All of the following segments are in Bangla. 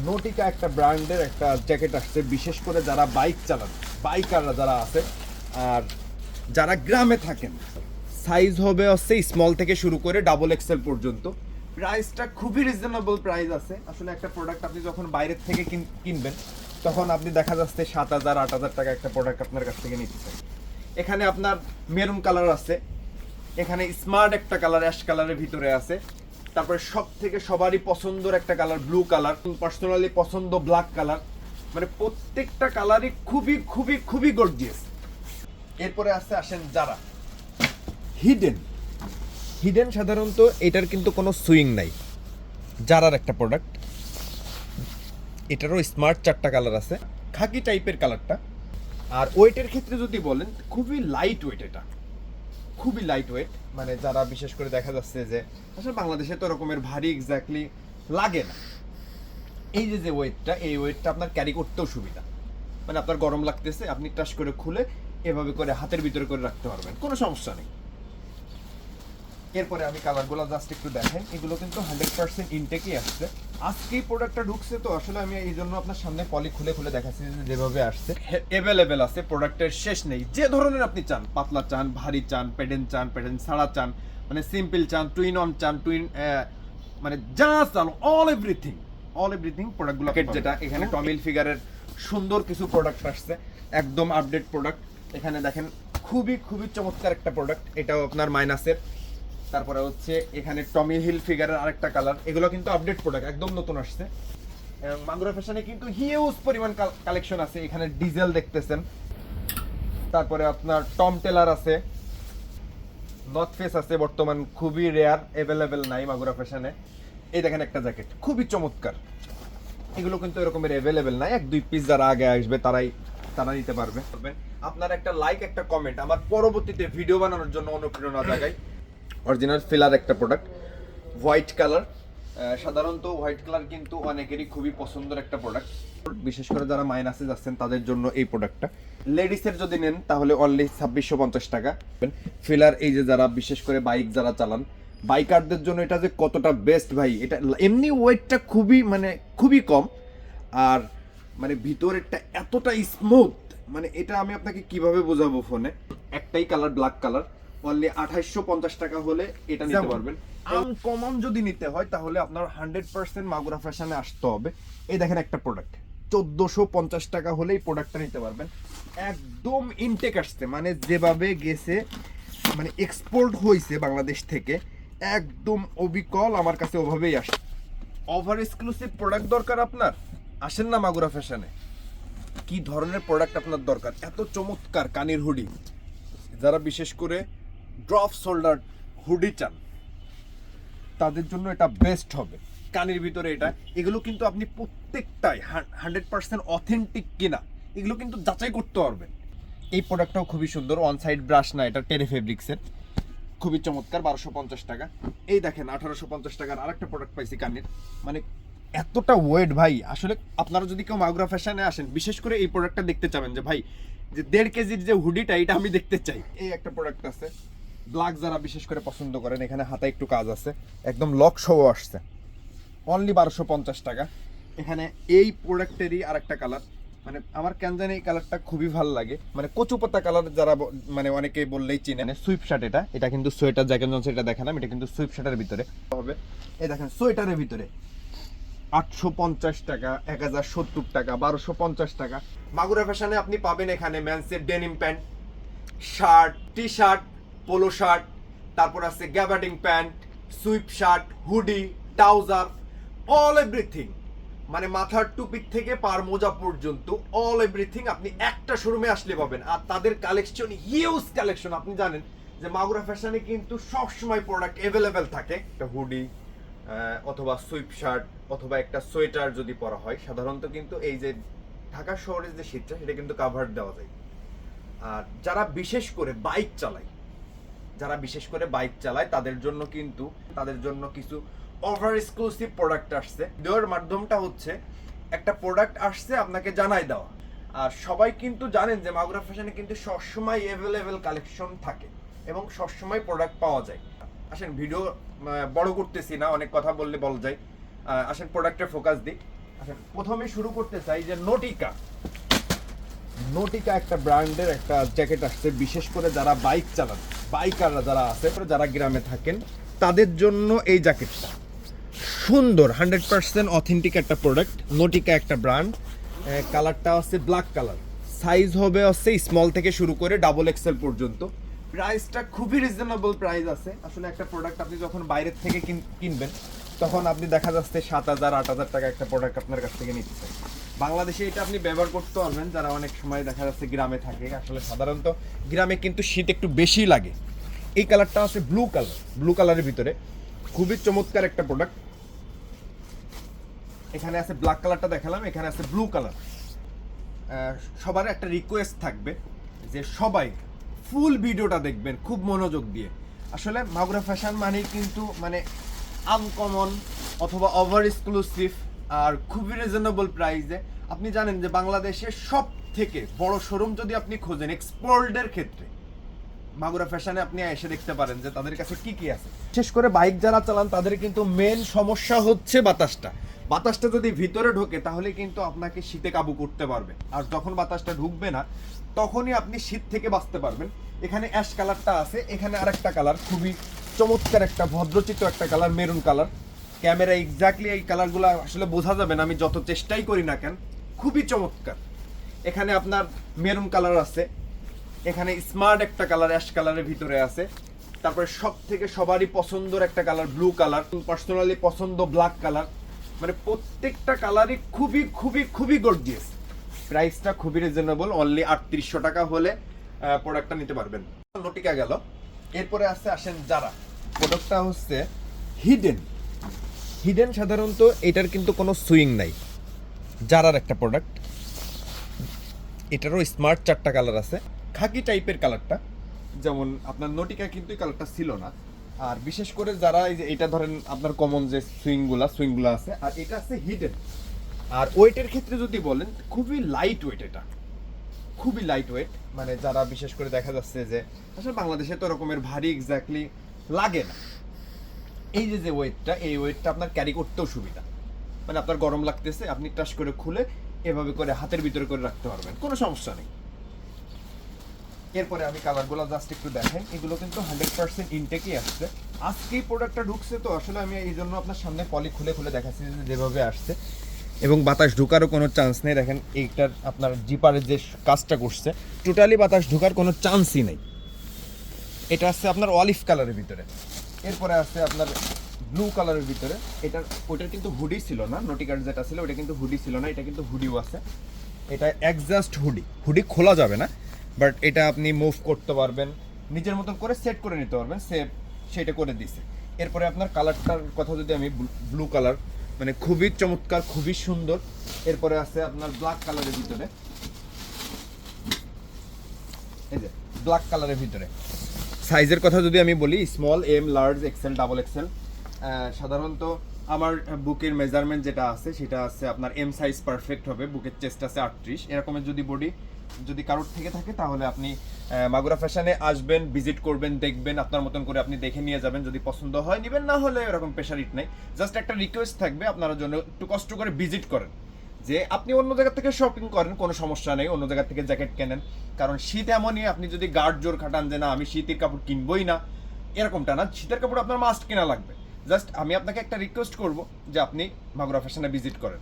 নোটিকা একটা ব্র্যান্ডের একটা জ্যাকেট আসছে, বিশেষ করে যারা বাইক চালান, বাইকাররা যারা আছে আর যারা গ্রামে থাকেন। সাইজ হবে হচ্ছে স্মল থেকে শুরু করে ডাবল এক্সেল পর্যন্ত। প্রাইসটা খুবই রিজনেবল প্রাইস আছে। আসলে একটা প্রোডাক্ট আপনি যখন বাইরের থেকে কিনবেন তখন আপনি দেখা যাচ্ছে 7,000 8,000 টাকা একটা প্রোডাক্ট আপনার কাছ থেকে নিতে চাই। এখানে আপনার মেরুন কালার আছে, এখানে স্মার্ট একটা কালার অ্যাশ কালারের ভিতরে আছে, তারপরে সব থেকে সবারই পছন্দের একটা কালার ব্লু কালার, পার্সোনালি পছন্দ ব্ল্যাক কালার। মানে প্রত্যেকটা কালারই খুবই খুবই খুবই গর্জিয়াস। এরপরে আসেন যারা হিডেন। হিডেন সাধারণত এটার কিন্তু কোনো সুইং নাই, জারার একটা প্রোডাক্ট। এটারও স্মার্ট 4টা কালার আছে, খাকি টাইপের কালারটা। আর ওয়েটের ক্ষেত্রে যদি বলেন খুবই লাইট ওয়েট, এটা খুবই লাইট ওয়েট। মানে যারা বিশেষ করে দেখা যাচ্ছে যে আসলে বাংলাদেশে তো রকমের ভারী এক্স্যাক্টলি লাগে না। এই যে ওয়েটটা, এই ওয়েটটা আপনার ক্যারি করতেও সুবিধা। মানে আপনার গরম লাগতেছে, আপনি টাচ করে খুলে এভাবে করে হাতের ভিতরে করে রাখতে পারবেন, কোনো সমস্যা নেই। এরপরে আমি কালারগুলো জাস্ট একটু দেখেন, এগুলো কিন্তু 100% ইনটেকই আসছে। আজকেই প্রোডাক্টটা ঢুকছে তো আসলে আমি এই জন্য আপনার সামনে পলি খুলে খুলে দেখাচ্ছি যেভাবে আসছে। অ্যাভেলেবেল আছে, প্রোডাক্টের শেষ নেই। যে ধরনের আপনি চান, পাতলা চান, ভারী চান, প্যাডেন চান, প্যাডেন ছাড়া চান, মানে সিম্পল চান, টুইন অন চান, টুইন মানে যা চান, অল এভরিথিং প্রোডাক্টগুলো। যেটা এখানে টমিল ফিগারের সুন্দর কিছু প্রোডাক্ট আসছে, একদম আপডেট প্রোডাক্ট। এখানে দেখেন খুবই খুবই চমৎকার একটা প্রোডাক্ট, এটাও আপনার মাইনাসের। তারপরে হচ্ছে এখানে টমি হিল ফিগারের আরেকটা কালার, এগুলো কিন্তু আপডেট প্রোডাক্ট, একদম নতুন আসছে। মাগুরা ফ্যাশনে কিন্তু হিউজ পরিমাণ কালেকশন আছে। এখানে ডিজেল দেখতেছেন, তারপরে আপনার টম টেলার আছে, নর্থ ফেস আছে, বর্তমান খুবই রেয়ার, অ্যাভেলেবেল নাই মাগুরা ফ্যাশনে। এই দেখেন একটা জ্যাকেট খুবই চমৎকার, এগুলো কিন্তু এরকমের অ্যাভেলেবেল নাই। 1-2 পিস যারা আগে আসবে তারা নিতে পারবে। আপনার একটা লাইক, একটা কমেন্ট আমার পরবর্তীতে ভিডিও বানানোর জন্য অনুপ্রেরণা জাগায়। অরিজিনাল ফিলার একটা প্রোডাক্ট, হোয়াইট কালার। সাধারণত হোয়াইট কালার কিন্তু অনেকেরই খুবই পছন্দের একটা প্রোডাক্ট, বিশেষ করে যারা মাইনাসে যাচ্ছেন তাদের জন্য এই প্রোডাক্টটা। লেডিসের যদি নেন তাহলে অনলি 2650 টাকা। ফিলার এই যে যারা বিশেষ করে বাইক যারা চালান, বাইকারদের জন্য এটা যে কতটা বেস্ট ভাই। এটা এমনি ওয়েটটা খুবই কম, আর মানে ভিতরেরটা এতটা স্মুথ, মানে এটা আমি আপনাকে কিভাবে বোঝাবো ফোনে। একটাই কালার ব্ল্যাক কালার, অনলি 2850 টাকা হলে এটা নিতে পারবেন। আনকমন যদি নিতে হয় তাহলে আপনার 100% মাগুরা ফ্যাশনে আসতে হবে। এই দেখেন একটা প্রোডাক্ট 1450 টাকা হলে এই প্রোডাক্টটা নিতে পারবেন। একদম ইনটেক আসছে, মানে যেভাবে গেছে, মানে এক্সপোর্ট হয়েছে বাংলাদেশ থেকে, একদম অবিকল আমার কাছে ওভাবেই আসে। ওভার এক্সক্লুসিভ প্রোডাক্ট দরকার আপনার, আসেন না মাগুরা ফ্যাশনে। কি ধরনের প্রোডাক্ট আপনার দরকার? এত চমৎকার কানের হুডি, যারা বিশেষ করে ড্রপ শোল্ডার হুডি চান তাদের জন্য এটা বেস্ট হবে। কানের ভিতরে এটা, এগুলো কিন্তু আপনি প্রত্যেকটাই 100% অথেন্টিক কিনা এগুলো কিন্তু যাচাই করতে পারবেন। এই প্রোডাক্টটাও খুবই সুন্দর, ওয়ান সাইড ব্রাশ না, এটা টেরে ফেব্রিক্সের, খুবই চমৎকার, 1250 টাকা। এই দেখেন 1850 টাকার আরেকটা প্রোডাক্ট পাইছি কানের, মানে এতটা ওয়েট ভাই। আসলে আপনারা যদি কেউ মাগুরা ফ্যাশনে আসেন, বিশেষ করে এই প্রোডাক্টটা দেখতে চাবেন যে ভাই যে 1.5 কেজির যে হুডিটা এটা আমি দেখতে চাই। এই একটা প্রোডাক্ট আছে ব্ল্যাক, যারা বিশেষ করে পছন্দ করেন, এখানে হাতে একটু কাজ আছে, একদম লক সহ আসছে, অনলি 1250 টাকা। এখানে এই প্রোডাক্টেরই আরেকটা কালার, মানে আমার কেন জানি এই কালারটা খুবই ভালো লাগে, মানে কচু পাতা কালার, যারা মানে অনেকে বললেই চিনেন। সুইপ শার্ট, এটা কিন্তু সোয়েটার, জ্যাকেট জনসন এটা দেখালাম, এটা কিন্তু সুইপ শার্টের ভিতরে হবে। এই দেখেন সোয়েটারের ভিতরে 850 টাকা, 1070 টাকা, 1250 টাকা। মাগুরা ফ্যাশনে আপনি পাবেন এখানে মেন্সের denim pant, shirt, T-shirt, polo shirt, তারপর আছে gabardine pant, sweatshirt, hoodie, trouser, all everything. মানে মাথার টুপি থেকে পার মোজা পর্যন্ত অল এভরিথিং আপনি একটা শোরুমে আসলে পাবেন। আর তাদের কালেকশন হিউজ কালেকশন। আপনি জানেন যে মাগুরা ফ্যাশনে কিন্তু সবসময় প্রোডাক্ট অ্যাভেলেবেল থাকে। একটা হুডি অথবা সুইপ শার্ট অথবা একটা সোয়েটার যদি পরা হয়, সাধারণত কিন্তু এই যে ঢাকা শহরের যে শীতটা সেটা কিন্তু কাভার দেওয়া যায়। আর যারা বিশেষ করে বাইক চালায় তাদের জন্য কিছু ওভার এক্সক্লুসিভ প্রোডাক্ট আসছে। দেওয়ার মাধ্যমটা হচ্ছে একটা প্রোডাক্ট আসছে আপনাকে জানাই দেওয়া। আর সবাই কিন্তু জানেন যে মাগুরা ফ্যাশনে কিন্তু সবসময় অ্যাভেলেবেল কালেকশন থাকে এবং সবসময় প্রোডাক্ট পাওয়া যায়। আসেন, ভিডিও বড় করতেছি না, অনেক কথা বললে বলা যায়। আসেন প্রোডাক্টের ফোকাস দিই। আচ্ছা, প্রথমে শুরু করতে চাই যে নোটিকা নোটিকা একটা ব্র্যান্ডের একটা জ্যাকেট আসছে, বিশেষ করে যারা বাইক চালান, বাইকাররা যারা আছে, যারা গ্রামে থাকেন, তাদের জন্য এই জ্যাকেটটা সুন্দর 100% অথেন্টিক একটা প্রোডাক্ট। নোটিকা একটা ব্র্যান্ড, কালারটা আছে ব্ল্যাক কালার, সাইজ হবে হচ্ছে স্মল থেকে শুরু করে ডাবল এক্সেল পর্যন্ত। প্রাইসটা খুবই রিজনেবল প্রাইস আছে। আসলে একটা প্রোডাক্ট আপনি যখন বাইরের থেকে কিনবেন তখন আপনি দেখা যাচ্ছে 7,000 8,000 টাকা একটা প্রোডাক্ট আপনার কাছ থেকে নিচ্ছে। বাংলাদেশে এটা আপনি ব্যবহার করতে পারবেন যারা অনেক সময় দেখা যাচ্ছে গ্রামে থাকে। আসলে সাধারণত গ্রামে কিন্তু শীত একটু বেশি লাগে। এই কালারটা আছে ব্লু কালারের ভিতরে, খুবই চমৎকার একটা প্রোডাক্ট। এখানে আছে ব্ল্যাক কালারটা দেখালাম, এখানে আছে ব্লু কালার। সবার একটা রিকোয়েস্ট থাকবে যে সবাই ফুল ভিডিওটা দেখবেন খুব মনোযোগ দিয়ে। আসলে মাগুরা ফ্যাশন মানেই কিন্তু মানে আনকমন অথবা ওভার এক্সক্লুসিভ আর খুবই রিজনেবল প্রাইসে। আপনি জানেন যে বাংলাদেশের সব থেকে বড় শোরুম যদি আপনি খোঁজেন এক্সপোর্টের ক্ষেত্রে, মাগুরা ফ্যাশনে আপনি এসে দেখতে পারেন যে তাদের কাছে কি কি আছে। বিশেষ করে বাইক যারা চালান তাদের কিন্তু মেন সমস্যা হচ্ছে বাতাসটা যদি ভিতরে ঢোকে তাহলে কিন্তু আপনাকে শীতে কাবু করতে পারবে, আর যখন বাতাসটা ঢুকবে না তখনই আপনি শীত থেকে বাঁচতে পারবেন। এখানে অ্যাশ কালারটা আছে, এখানে আরেকটা কালার খুবই চমৎকার একটা ভদ্রচিত্র একটা colour, maroon colour. Camera exactly এই কালারগুলো আসলে বোঝা যাবে না আমি যত চেষ্টাই করি না কেন, খুবই চমৎকার। এখানে আপনার মেরুন কালার আছে, এখানে স্মার্ট একটা কালার অ্যাশ কালারের ভিতরে আছে। তারপরে সব থেকে সবারই পছন্দের একটা কালার ব্লু কালার, পার্সোনালি পছন্দ ব্ল্যাক কালার। মানে প্রত্যেকটা কালারই খুবই খুবই খুবই গর্জিয়াস। প্রাইসটা খুবই রিজনেবল, অনলি 3800 টাকা হলে প্রোডাক্টটা নিতে পারবেন। নোটিকা গেল, এরপরে আসেন যারা। প্রোডাক্টটা হচ্ছে হিডেন সাধারণত এটার কিন্তু কোনো সুইং নাই, জারার একটা প্রোডাক্ট। এটারও স্মার্ট 4টা কালার আছে, খাকি টাইপের কালারটা, যেমন আপনার নোটিকা কিন্তু এই কালারটা ছিল না। আর বিশেষ করে যারা এই যে এটা ধরেন আপনার কমন যে সুইংগুলো আছে, আর এটা আছে হিডেন। আর ওয়েটের ক্ষেত্রে যদি বলেন খুবই লাইট ওয়েট, এটা খুবই লাইট ওয়েট। মানে যারা বিশেষ করে দেখা যাচ্ছে যে আসলে বাংলাদেশে তো রকমের ভারী এক্স্যাক্টলি লাগে না। এই যে ওয়েটটা, এই ওয়েটটা আপনার ক্যারি করতেও সুবিধা। মানে আপনার গরম লাগতেছে, আপনি টাচ করে খুলে এভাবে করে হাতের ভিতরে করে রাখতে পারবেন, কোনো সমস্যা নেই। এরপরে আমি কালারগুলো জাস্ট একটু দেখেন, এগুলো কিন্তু 100% ইনটেকই আসছে। আজকেই প্রোডাক্টটা ঢুকছে তো আসলে আমি এই জন্য আপনার সামনে পলি খুলে খুলে দেখাচ্ছি যেভাবে আসছে, এবং বাতাস ঢোকারও কোনো চান্স নেই। দেখেন এইটার আপনার জিপারের যে কাজটা করছে, টোটালি বাতাস ঢোকার কোনো চান্সই নেই। এটা আসছে আপনার অলিভ কালারের ভিতরে। এরপরে আসছে আপনার ব্লু কালারের ভিতরে। ওইটার কিন্তু হুডি ছিল না, নোটিকার যেটা ছিল ওইটা কিন্তু হুডি ছিল না, এটা কিন্তু হুডিও আছে। এটা একজাস্ট হুডি খোলা যাবে না, বাট এটা আপনি মুভ করতে পারবেন, নিজের মতন করে সেট করে নিতে পারবেন, সেটা করে দিছে। এরপরে আপনার কালারটার কথা যদি আমি, ব্লু কালার মানে খুবই চমৎকার, খুবই সুন্দর। এরপরে আছে আপনার ব্ল্যাক কালারের ভিতরে, এই যে ব্ল্যাক কালারের ভিতরে। সাইজের কথা যদি আমি বলি, small, M, large, XL, double XL. সাধারণত আমার বুকের মেজারমেন্ট যেটা আছে সেটা আছে আপনার এম সাইজ পারফেক্ট হবে। বুকের চেস্ট আছে 38, এরকমের যদি বডি যদি কারোর থেকে থাকে তাহলে আপনি মাগুরা ফ্যাশনে আসবেন, ভিজিট করবেন, দেখবেন, আপনার মতন করে আপনি দেখে নিয়ে যাবেন। যদি পছন্দ হয় নেবেন, না হলে এরকম প্রেশার ইট নাই। জাস্ট একটা রিকোয়েস্ট থাকবে আপনার জন্য, একটু কষ্ট করে ভিজিট করেন। যে আপনি অন্য জায়গা থেকে শপিং করেন কোনো সমস্যা নেই, অন্য জায়গা থেকে জ্যাকেট কেনেন, কারণ শীত এমনই, আপনি যদি গার্ড জোর খাটান যে না আমি শীতের কাপড় কিনবই না, এরকমটা না। শীতের কাপড় আপনার মাস্ট কেনা লাগবে। জাস্ট আমি আপনাকে একটা রিকোয়েস্ট করব যে আপনি মাগুরা ফ্যাশনে ভিজিট করেন।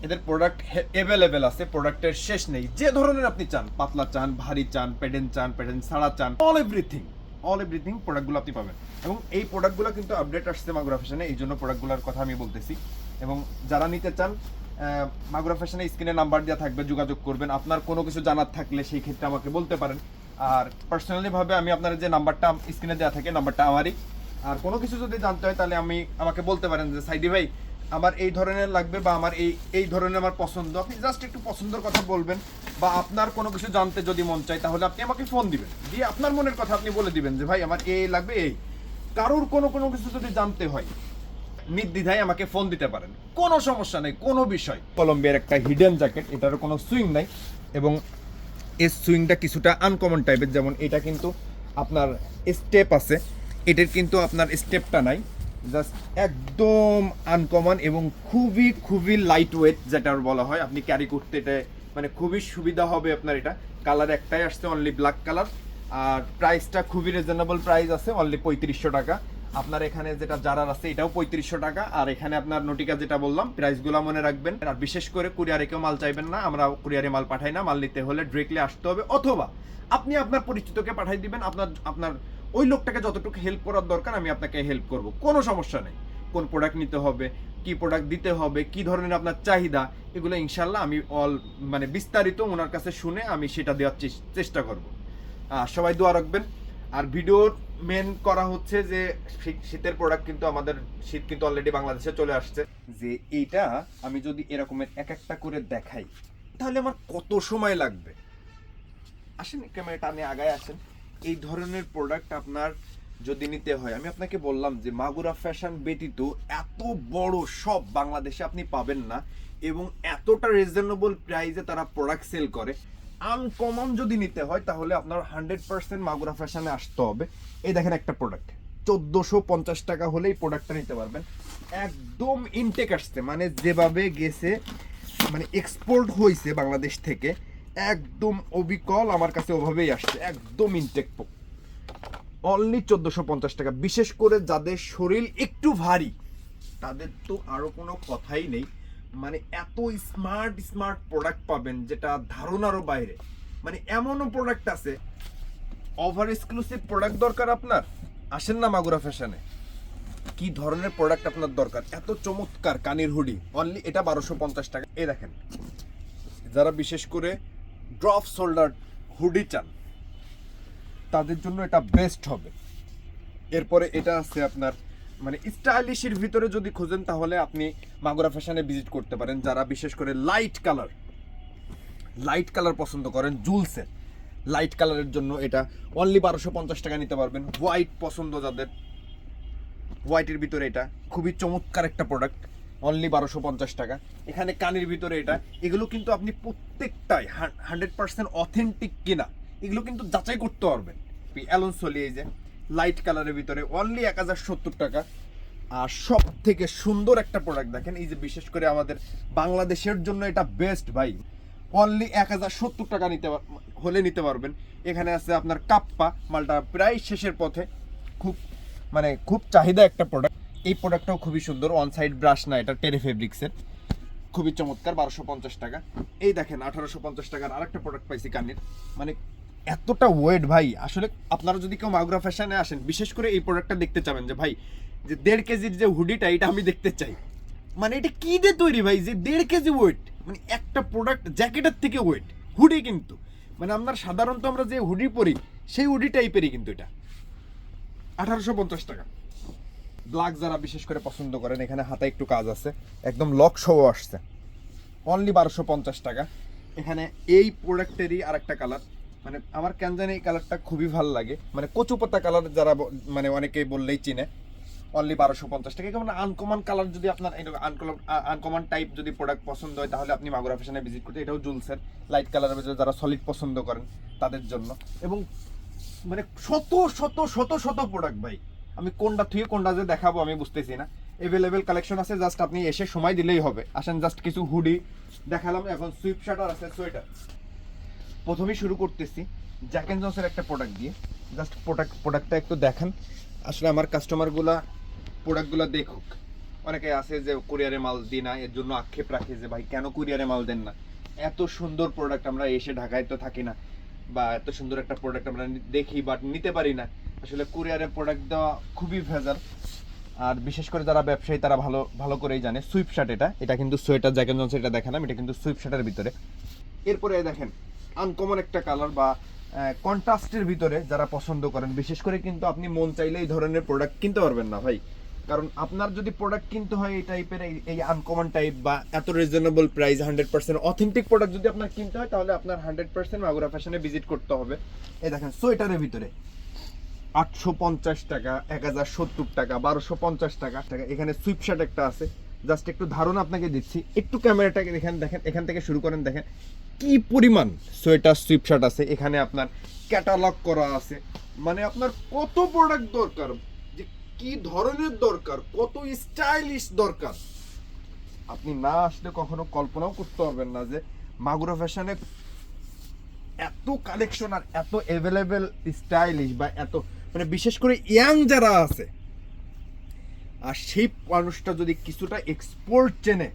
এদের প্রোডাক্ট অ্যাভেলেবেল আছে, প্রোডাক্টের শেষ নেই। যে ধরনের আপনি চান, পাতলা চান, ভারী চান, প্যাডেন্ট ছাড়া চান, অল এভরিথিং প্রোডাক্টগুলো আপনি পাবেন। এবং এই প্রোডাক্টগুলো কিন্তু আপডেট আসছে মাগুরা ফ্যাশনে, এই জন্য প্রোডাক্টগুলোর কথা আমি বলতেছি। এবং যারা নিতে চান, মাগুরা ফ্যাশনে স্ক্রিনে নাম্বার দেওয়া থাকবে, যোগাযোগ করবেন। আপনার কোনো কিছু জানার থাকলে সেই ক্ষেত্রে আমাকে বলতে পারেন। আর পার্সোনালি ভাবে আমি আপনার যে নাম্বারটা স্ক্রিনে দেওয়া থাকে, নাম্বারটা আমারই। আর কোনো কিছু যদি জানতে হয় তাহলে আমাকে বলতে পারেন যে সাইদি ভাই আমার এই ধরনের লাগবে, বা আমার এই ধরনের আমার পছন্দ। আপনি জাস্ট একটু পছন্দের কথা বলবেন, বা আপনার কোনো কিছু জানতে যদি মন চায় তাহলে আপনি আমাকে ফোন দিবেন, দিয়ে আপনার মনের কথা আপনি বলে দিবেন যে ভাই আমার এই লাগবে। এই কারোর কোনো কিছু যদি জানতে হয় নির্দ্বিধায় আমাকে ফোন দিতে পারেন, কোনো সমস্যা নেই, কোনো বিষয়। কলম্বিয়ার একটা হিডেন জ্যাকেট, এটারও কোনো সুইং নাই, এবং এই সুইংটা কিছুটা আনকমন টাইপের। যেমন এটা কিন্তু আপনার স্টেপ আছে, এটার কিন্তু আপনার স্টেপটা নাই। জাস্ট একদম আনকমন এবং খুবই খুবই লাইট ওয়েট যেটা বলা হয়, আপনি ক্যারি করতে এটা মানে খুবই সুবিধা হবে আপনার। এটা কালার একটাই আসছে, অনলি ব্ল্যাক কালার, আর প্রাইসটা খুবই রিজনেবল প্রাইস আছে, অনলি 3500 টাকা। আপনার এখানে যেটা জারার আছে এটাও 3500 টাকা, আর এখানে আপনার নটিকা যেটা বললাম প্রাইসগুলো মনে রাখবেন। আর বিশেষ করে কুরিয়ারে কেউ মাল চাইবেন না, আমরা কুরিয়ারে মাল পাঠাই না। মাল নিতে হলে ডিরেক্টলি আসতে হবে, অথবা আপনি আপনার পরিচিতকে পাঠাই দিবেন। আপনার ওই লোকটাকে যতটুকু হেল্প করার দরকার আমি আপনাকে হেল্প করব, কোনো সমস্যা নেই। কোন প্রোডাক্ট নিতে হবে, কি প্রোডাক্ট দিতে হবে, কি ধরনের আপনার চাহিদা, এগুলো ইনশাল্লাহ আমি মানে বিস্তারিত ওনার কাছে শুনে আমি সেটা দেওয়ার চেষ্টা করব। সবাই দোয়া রাখবেন। আর ভিডিওর মেন করা হচ্ছে যে শীতের প্রোডাক্ট, কিন্তু আমাদের শীত কিন্তু অলরেডি বাংলাদেশে চলে আসছে। যে এইটা আমি যদি এরকমের এক একটা করে দেখাই তাহলে আমার কত সময় লাগবে। আসেন ক্যামেরা টানে আগায় আসেন। এই ধরনের প্রোডাক্ট আপনার যদি নিতে হয়, আমি আপনাকে বললাম যে মাগুরা ফ্যাশন ব্যতীত এত বড় শপ বাংলাদেশে আপনি পাবেন না, এবং এতটা রিজনেবল প্রাইসে তারা প্রোডাক্ট সেল করে। আনকমন যদি নিতে হয় তাহলে আপনার 100% মাগুরা ফ্যাশনে আসতে হবে। এই দেখেন একটা প্রোডাক্ট 1450 টাকা হলে এই প্রোডাক্টটা নিতে পারবেন। একদম ইনটেক আসছে, মানে যেভাবে গেছে, মানে এক্সপোর্ট হয়েছে বাংলাদেশ থেকে, একদম অবিকল আমার কাছে ওভাবেই আসছে, একদম ইনটেক। অনলি 1450 টাকা। বিশেষ করে যাদের শরীর একটু ভারী তাদের তো আরো কোনো কথাই নেই। মানে এত স্মার্ট স্মার্ট প্রোডাক্ট পাবেন যেটা ধারণারও বাইরে। মানে এমনও প্রোডাক্ট আছে, ওভার এক্সক্লুসিভ প্রোডাক্ট দরকার আপনার, আসেন না মাগুরা ফ্যাশনে। কি ধরনের প্রোডাক্ট আপনার দরকার, এত চমৎকার কানের হুডি, অনলি এটা 1250 টাকা। এই দেখেন, যারা বিশেষ করে ড্রপ শোল্ডার হুডি চান তাদের জন্য এটা বেস্ট হবে। এরপরে এটা আছে আপনার মানে স্টাইলিশের ভিতরে যদি খোঁজেন তাহলে আপনি মাগুরা ফ্যাশনে ভিজিট করতে পারেন। যারা বিশেষ করে লাইট কালার পছন্দ করেন, জুলসের লাইট কালারের জন্য এটা অনলি 1250 টাকা নিতে পারবেন। হোয়াইট পছন্দ যাদের, হোয়াইটের ভিতরে এটা খুবই চমৎকার একটা প্রোডাক্ট, অনলি 1250 টাকা। এখানে কানের ভিতরে এটা, এগুলো কিন্তু আপনি প্রত্যেকটাই 100% অথেন্টিক কিনা এগুলো কিন্তু যাচাই করতে পারবেন। অ্যালোনসোলি এই যে লাইট কালারের ভিতরে অনলি 1070 টাকা। আর সব থেকে সুন্দর একটা প্রোডাক্ট দেখেন, এই যে বিশেষ করে আমাদের বাংলাদেশের জন্য এটা বেস্ট ভাই, অনলি 1070 টাকা নিতে পারবেন। এখানে আছে আপনার কাপ্পা, মালটা প্রায় শেষের পথে, খুব চাহিদা একটা প্রোডাক্ট। এই প্রোডাক্টটাও খুবই সুন্দর, অন সাইড ব্রাশ না, এটা টেরে ফেব্রিক্সের, খুবই চমৎকার, 1250 টাকা। এই দেখেন 1850 টাকার আরেকটা প্রোডাক্ট পাইছি কানের, মানে এতটা ওয়েট ভাই। আসলে আপনারা যদি কেউ মাগুরা ফ্যাশনে আসেন, বিশেষ করে এই প্রোডাক্টটা দেখতে চাবেন যে ভাই যে 1.5 কেজির যে হুডিটা, এটা আমি দেখতে চাই। মানে এটা কি দিয়ে তৈরি ভাই যে 1.5 কেজি ওয়েট, মানে একটা প্রোডাক্ট জ্যাকেটের থেকে ওয়েট হুডি, কিন্তু মানে আপনার সাধারণত আমরা যে হুডি পরি সেই হুডি টাইপেরই, কিন্তু এটা 1850 টাকা। ব্ল্যাক যারা বিশেষ করে পছন্দ করেন, এখানে হাতে একটু কাজ আছে, একদম লক সহ আসছে, অনলি 1250 টাকা। এখানে এই প্রোডাক্টেরই আরেকটা কালার, মানে আমার কেন জানি এই কালারটা খুবই ভালো লাগে, মানে কচুপাতা কালার, যারা মানে অনেকেই বললেই চিনে, অনলি 1250 টাকা। কেমন আনকমন কালার, যদি আপনার আনকমন টাইপ যদি প্রোডাক্ট পছন্দ হয় তাহলে আপনি মাগুরা ফ্যাশনে ভিজিট করতে। এটাও জুলসের লাইট কালারের ভিতরে, যারা সলিড পছন্দ করেন তাদের জন্য। এবং মানে শত শত শত শত প্রোডাক্ট ভাই, আমি কোনটা থেকে কোনটা যে দেখাবো আমি বুঝতেছি না। অ্যাভেলেবেল কালেকশন আছে, জাস্ট আপনি এসে সময় দিলেই হবে। আসেন, জাস্ট কিছু হুডি দেখালাম, এখন সুইপ শার্টার আছে, সোয়েটার। প্রথমেই শুরু করতেছি জ্যাক এন্ড জনসের একটা প্রোডাক্ট দিয়ে। জাস্ট প্রোডাক্টটা একটু দেখান, আসলে আমার কাস্টমারগুলা প্রোডাক্টগুলো দেখুক। অনেকে আছে যে কুরিয়ারে মাল দিই না, এর জন্য আক্ষেপ রাখে যে ভাই কেন কুরিয়ারে মাল দেন না। এত সুন্দর প্রোডাক্ট, আমরা এসে ঢাকায় তো থাকি না, বা এত সুন্দর একটা প্রোডাক্ট আমরা দেখি বাট নিতে পারি না। আসলে কুরিয়ারে প্রোডাক্ট দেওয়া খুবই ভেজাল। আর বিশেষ করে যারা ব্যবসায়ী তারা ভালো ভালো করেই জানে। সুইপ শার্ট এটা কিন্তু সোয়েটার, জ্যাক এন্ড জনস এটা দেখালাম, এটা কিন্তু সুইপ শার্টের ভিতরে। এরপরে দেখেন আনকমন একটা কালার বা কন্ট্রাস্টের ভিতরে যারা পছন্দ করেন, বিশেষ করে কিন্তু আপনি মন চাইলে এই ধরনের প্রোডাক্ট কিনতে পারবেন না ভাই। কারণ আপনার যদি প্রোডাক্ট কিনতে হয় এই টাইপের, এই আনকমন টাইপ বা এত রিজনেবল প্রাইস 100% অথেন্টিক প্রোডাক্ট যদি আপনার কিনতে হয়, তাহলে আপনার 100% মাগুরা ফ্যাশনে ভিজিট করতে হবে। এই দেখেন সোয়েটারের ভিতরে 850 টাকা, 1070 টাকা, 1250 টাকা। এখানে সুইপ শার্ট একটা আছে, জাস্ট একটু ধারণা আপনাকে দিচ্ছি, একটু ক্যামেরাটাকে দেখেন, এখান থেকে শুরু করেন, দেখেন কি পরিমাণ সোয়েটার সুইপ শার্ট আছে। এখানে আপনার ক্যাটালগ করা আছে, মানে আপনার কত প্রোডাক্ট দরকার যে কি ধরনের দরকার, কত স্টাইলিশ দরকার, আপনি না আসলে কখনো কল্পনাও করতে পারবেন না যে মাগুরা ফ্যাশনে এত কালেকশন আর এত অ্যাভেলেবেল স্টাইলিশ বা এত, মানে বিশেষ করে ইয়াং যারা আছে আর সেই মানুষটা যদি কিছুটা এক্সপোর্ট চেনে,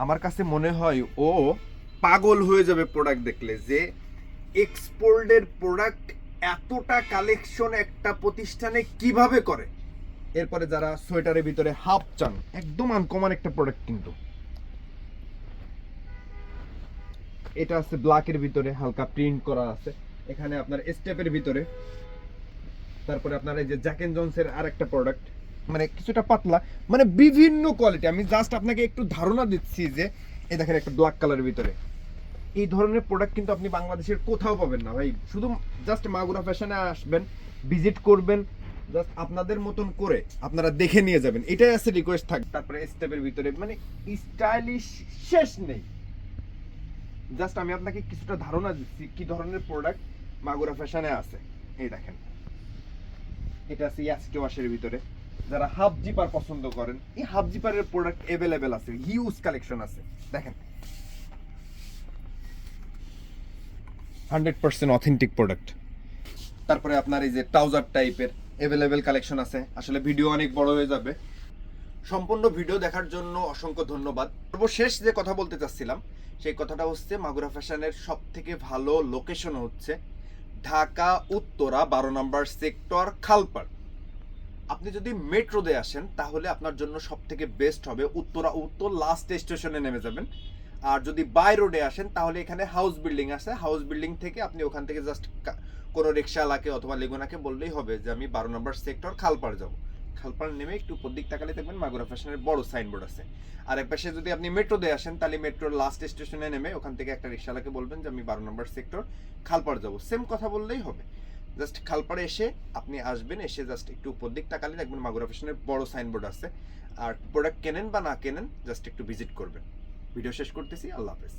আমার কাছে মনে হয় ও পাগল হয়ে যাবে প্রোডাক্ট দেখলে, যে এক্সপোর্টের প্রোডাক্ট এতটা কালেকশন একটা প্রতিষ্ঠানে কিভাবে করে। এরপরে যারা সোয়েটারের ভিতরে হাফ চান, একদম আনকমন একটা প্রোডাক্ট কিন্তু এটা আছে, ব্ল্যাকের ভিতরে হালকা প্রিন্ট করা আছে, এখানে আপনার স্টেপের ভিতরে। তারপরে আপনার এই যে জ্যাক এন্ড জনসের আর একটা প্রোডাক্ট, মানে কিছুটা পাতলা, মানে বিভিন্ন কোয়ালিটি। আমি জাস্ট আপনাকে একটু ধারণা দিচ্ছি যে এই দেখেন একটা ব্ল্যাক কালারের ভিতরে, এই ধরনের প্রোডাক্ট কিন্তু আপনি বাংলাদেশের কোথাও পাবেন না ভাই। শুধু জাস্ট মাগুরা ফ্যাশনে আসবেন, ভিজিট করবেন, জাস্ট আপনাদের মতন করে আপনারা দেখে নিয়ে যাবেন, এটাই আছে রিকোয়েস্ট থাকবে। তারপরে স্টেপের ভিতরে মানে স্টাইলিশ শেষ নেই। জাস্ট আমি আপনাকে কিছুটা ধারণা দিচ্ছি কি ধরনের প্রোডাক্ট মাগুরা ফ্যাশনে আছে। এই দেখেন এটা আছে ইয়াসকে ওয়াশের ভিতরে, যারা হাফ জিপার পছন্দ করেন, এই হাফ জিপারের প্রোডাক্ট अवेलेबल আছে, হিউজ কালেকশন আছে। দেখেন 100% অথেন্টিক প্রোডাক্ট। তারপরে আপনার এই যে ট্রাউজার টাইপের अवेलेबल কালেকশন আছে। আসলে ভিডিও অনেক বড় হয়ে যাবে, সম্পূর্ণ ভিডিও দেখার জন্য অসংখ্য ধন্যবাদ। সর্বশেষ যে কথা বলতে চাচ্ছিলাম সেই কথাটা হচ্ছে মাগুরা ফ্যাশনের সব থেকে ভালো লোকেশন হচ্ছে ঢাকা উত্তরা 12 নম্বর সেক্টর, খালপাড়। আপনি যদি মেট্রো দিয়ে আসেন তাহলে আপনার জন্য সব থেকে বেস্ট হবে উত্তরা উত্তর লাস্ট স্টেশনে নেমে যাবেন। আর যদি বাই রোডে আসেন তাহলে এখানে হাউস বিল্ডিং আছে, হাউস বিল্ডিং থেকে আপনি ওখান থেকে জাস্ট কোনো রিক্সাওয়ালাকে অথবা লেগুনাকে বললেই হবে যে আমি 12 নম্বর সেক্টর খালপাড় যাব। খালপাড় নেমে একটু উপর দিক তাকালে দেখবেন মাগুরা ফ্যাশনের বড় সাইনবোর্ড আছে। আর এক পাশে যদি আপনি মেট্রো দিয়ে আসেন তাহলে মেট্রোর লাস্ট স্টেশনে নেমে ওখান থেকে একটা রিক্সাওয়ালাকে বলবেন যে আমি 12 নম্বর সেক্টর খালপাড় যাব, সেম কথা বললেই হবে। জাস্ট খালপাড়ে এসে আপনি আসবেন, এসে জাস্ট একটু উপর দিক তাকালে দেখবেন মাগুরা ফ্যাশনের বড় সাইনবোর্ড আছে। আর প্রোডাক্ট কেনেন বা না কেনেন জাস্ট একটু ভিজিট করবেন। ভিডিও শেষ করতেছি, আল্লাহ হাফেজ।